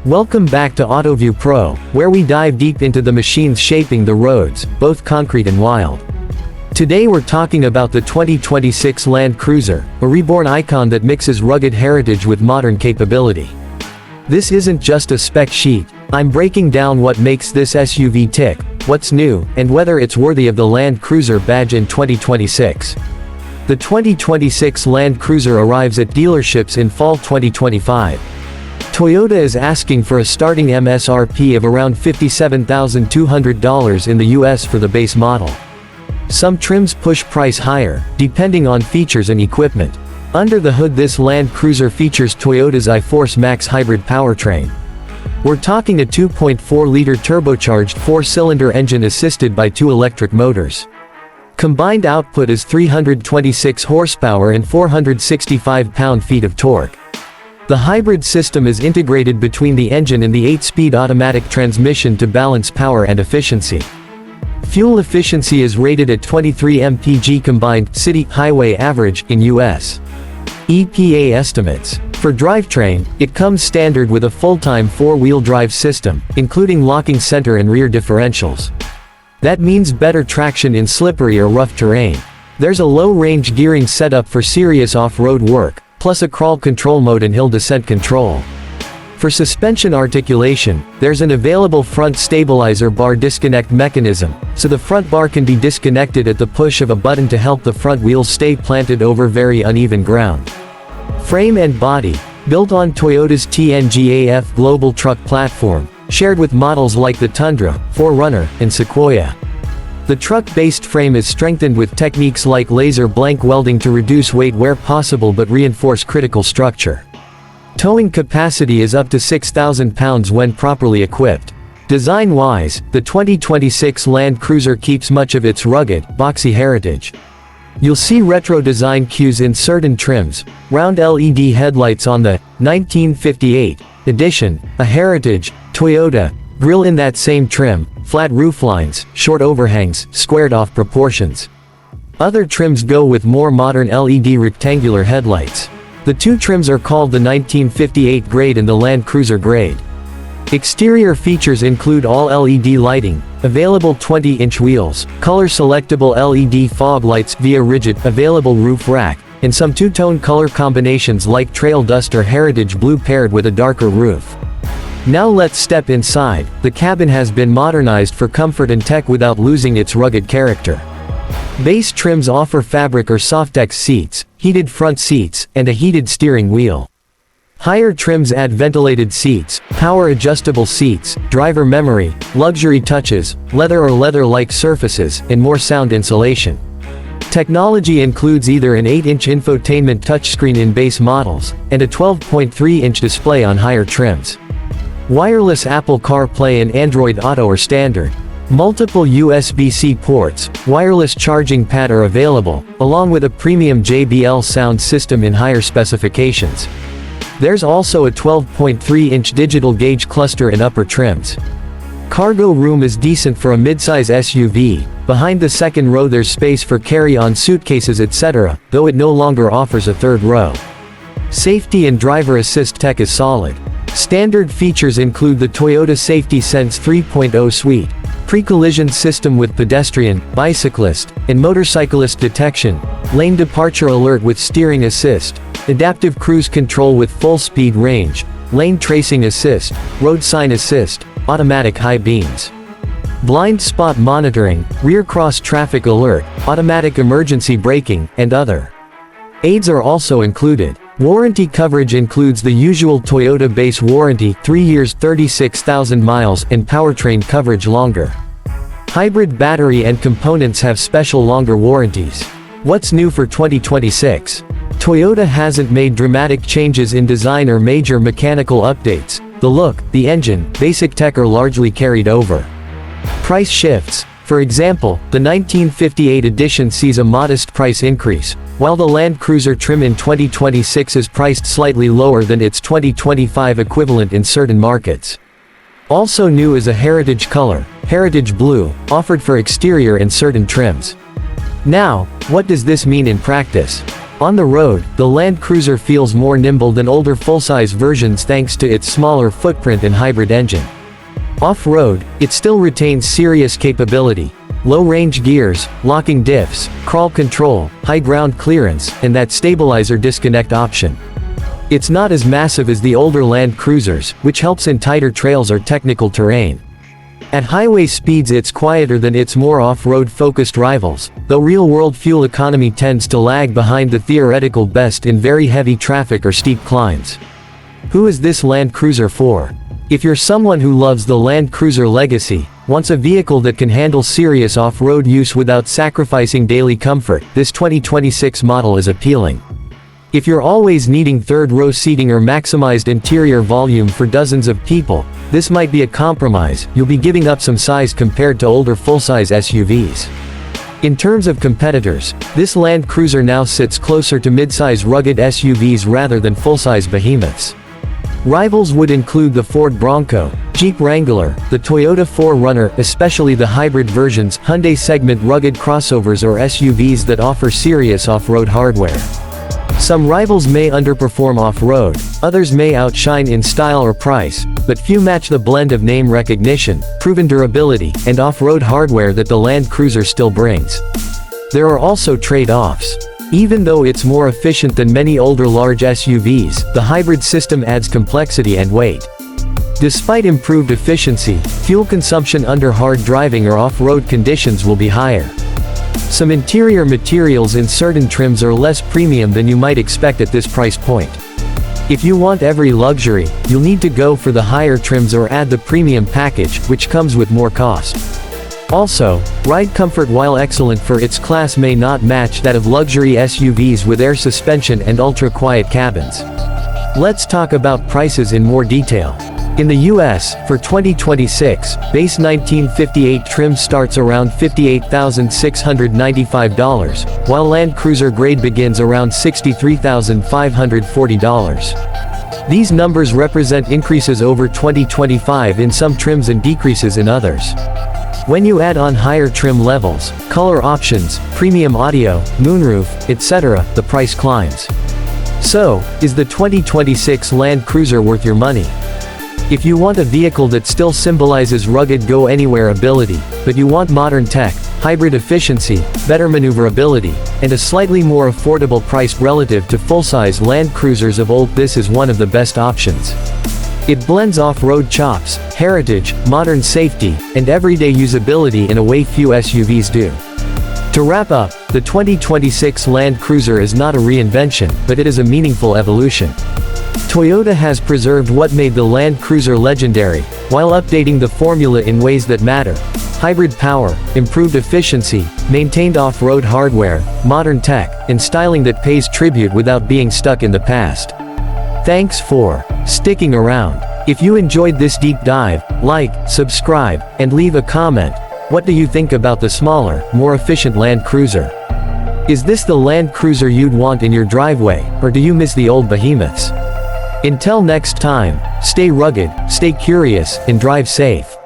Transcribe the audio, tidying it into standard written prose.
Welcome back to Autoview Pro, where we dive deep into the machines shaping the roads, both concrete and wild. Today we're talking about the 2026 Land Cruiser, a reborn icon that mixes rugged heritage with modern capability. This isn't just a spec sheet. I'm breaking down what makes this SUV tick, what's new, and whether it's worthy of the Land Cruiser badge in 2026. The 2026 Land Cruiser arrives at dealerships in fall 2025. Toyota is asking for a starting MSRP of around $57,200 in the US for the base model. Some trims push price higher, depending on features and equipment. Under the hood, this Land Cruiser features Toyota's iForce Max hybrid powertrain. We're talking a 2.4-liter turbocharged 4-cylinder engine assisted by 2 electric motors. Combined output is 326 horsepower and 465 pound-feet of torque. The hybrid system is integrated between the engine and the 8-speed automatic transmission to balance power and efficiency. Fuel efficiency is rated at 23 mpg combined city-highway average in US EPA estimates. For drivetrain, it comes standard with a full-time 4-wheel drive system, including locking center and rear differentials. That means better traction in slippery or rough terrain. There's a low-range gearing setup for serious off-road work, plus a crawl control mode and hill descent control. For suspension articulation, there's an available front stabilizer bar disconnect mechanism, so the front bar can be disconnected at the push of a button to help the front wheels stay planted over very uneven ground. Frame and body, built on Toyota's TNGA-F global truck platform, shared with models like the Tundra, 4Runner, and Sequoia. The truck-based frame is strengthened with techniques like laser blank welding to reduce weight where possible but reinforce critical structure. Towing capacity is up to 6,000 pounds when properly equipped. Design-wise, the 2026 Land Cruiser keeps much of its rugged, boxy heritage. You'll see retro design cues in certain trims, round LED headlights on the 1958 edition, a heritage Toyota grille in that same trim, flat rooflines, short overhangs, squared-off proportions. Other trims go with more modern LED rectangular headlights. The two trims are called the 1958 grade and the Land Cruiser grade. Exterior features include all LED lighting, available 20-inch wheels, color-selectable LED fog lights via rigid, available roof rack, and some two-tone color combinations like Trail Dust or Heritage Blue paired with a darker roof. Now let's step inside. The cabin has been modernized for comfort and tech without losing its rugged character. Base trims offer fabric or Softex seats, heated front seats, and a heated steering wheel. Higher trims add ventilated seats, power-adjustable seats, driver memory, luxury touches, leather or leather-like surfaces, and more sound insulation. Technology includes either an 8-inch infotainment touchscreen in base models, and a 12.3-inch display on higher trims. Wireless Apple CarPlay and Android Auto are standard. Multiple USB-C ports, wireless charging pad are available, along with a premium JBL sound system in higher specifications. There's also a 12.3-inch digital gauge cluster in upper trims. Cargo room is decent for a midsize SUV. Behind the second row there's space for carry-on suitcases etc., though it no longer offers a third row. Safety and driver assist tech is solid. Standard features include the Toyota Safety Sense 3.0 suite, pre-collision system with pedestrian, bicyclist, and motorcyclist detection, lane departure alert with steering assist, adaptive cruise control with full speed range, lane tracing assist, road sign assist, automatic high beams, blind spot monitoring, rear cross traffic alert, automatic emergency braking, and other aids are also included. Warranty coverage includes the usual Toyota base warranty, 3 years 36,000 miles, and powertrain coverage longer. Hybrid battery and components have special longer warranties. What's new for 2026? Toyota hasn't made dramatic changes in design or major mechanical updates. The look, the engine, basic tech are largely carried over. Price shifts. For example, the 1958 edition sees a modest price increase, while the Land Cruiser trim in 2026 is priced slightly lower than its 2025 equivalent in certain markets. Also new is a heritage color, Heritage Blue, offered for exterior and certain trims. Now, what does this mean in practice? On the road, the Land Cruiser feels more nimble than older full-size versions thanks to its smaller footprint and hybrid engine. Off-road, it still retains serious capability. Low-range gears, locking diffs, crawl control, high ground clearance, and that stabilizer disconnect option. It's not as massive as the older Land Cruisers, which helps in tighter trails or technical terrain. At highway speeds it's quieter than its more off-road focused rivals, though real-world fuel economy tends to lag behind the theoretical best in very heavy traffic or steep climbs. Who is this Land Cruiser for? If you're someone who loves the Land Cruiser legacy, wants a vehicle that can handle serious off-road use without sacrificing daily comfort, this 2026 model is appealing. If you're always needing third-row seating or maximized interior volume for dozens of people, this might be a compromise. You'll be giving up some size compared to older full-size SUVs. In terms of competitors, this Land Cruiser now sits closer to mid-size rugged SUVs rather than full-size behemoths. Rivals would include the Ford Bronco, Jeep Wrangler, the Toyota 4Runner, especially the hybrid versions, Hyundai segment rugged crossovers or SUVs that offer serious off-road hardware. Some rivals may underperform off-road, others may outshine in style or price, but few match the blend of name recognition, proven durability, and off-road hardware that the Land Cruiser still brings. There are also trade-offs. Even though it's more efficient than many older large SUVs, the hybrid system adds complexity and weight. Despite improved efficiency, fuel consumption under hard driving or off-road conditions will be higher. Some interior materials in certain trims are less premium than you might expect at this price point. If you want every luxury, you'll need to go for the higher trims or add the premium package, which comes with more cost. Also, ride comfort, while excellent for its class, may not match that of luxury SUVs with air suspension and ultra-quiet cabins. Let's talk about prices in more detail. In the US, for 2026, base 1958 trim starts around $58,695, while Land Cruiser grade begins around $63,540. These numbers represent increases over 2025 in some trims and decreases in others. When you add on higher trim levels, color options, premium audio, moonroof, etc., the price climbs. So, is the 2026 Land Cruiser worth your money? If you want a vehicle that still symbolizes rugged go-anywhere ability, but you want modern tech, hybrid efficiency, better maneuverability, and a slightly more affordable price relative to full-size Land Cruisers of old, this is one of the best options. It blends off-road chops, heritage, modern safety, and everyday usability in a way few SUVs do. To wrap up, the 2026 Land Cruiser is not a reinvention, but it is a meaningful evolution. Toyota has preserved what made the Land Cruiser legendary, while updating the formula in ways that matter. Hybrid power, improved efficiency, maintained off-road hardware, modern tech, and styling that pays tribute without being stuck in the past. Thanks for sticking around. If you enjoyed this deep dive, like, subscribe, and leave a comment. What do you think about the smaller, more efficient Land Cruiser? Is this the Land Cruiser you'd want in your driveway, or do you miss the old behemoths? Until next time, stay rugged, stay curious, and drive safe.